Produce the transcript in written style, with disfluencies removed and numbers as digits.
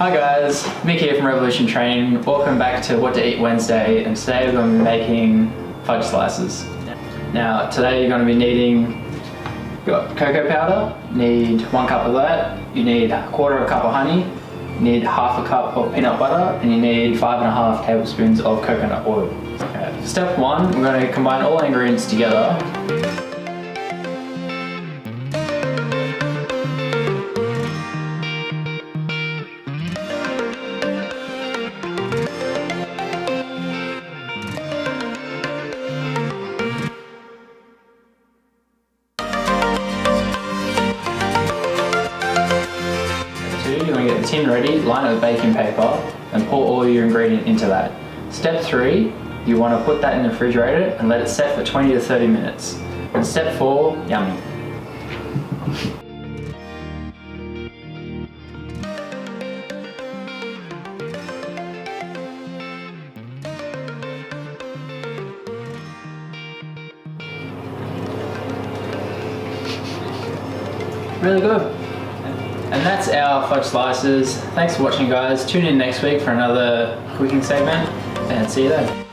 Hi guys, Mick here from Revolution Training. Welcome back to What to Eat Wednesday, and today we're going to be making fudge slices. Now today you're going to be needing, you've got cocoa powder, need 1 cup of that, you need 1/4 cup of honey, you need 1/2 cup of peanut butter, and you need 5.5 tablespoons of coconut oil. Okay. Step 1, we're going to combine all the ingredients together. You're going to get the tin ready, line it with baking paper, and pour all your ingredient into that. Step 3, you want to put that in the refrigerator and let it set for 20 to 30 minutes. And step 4, yummy. Really good. And that's our fudge slices. Thanks for watching guys. Tune in next week for another cooking segment and see you then.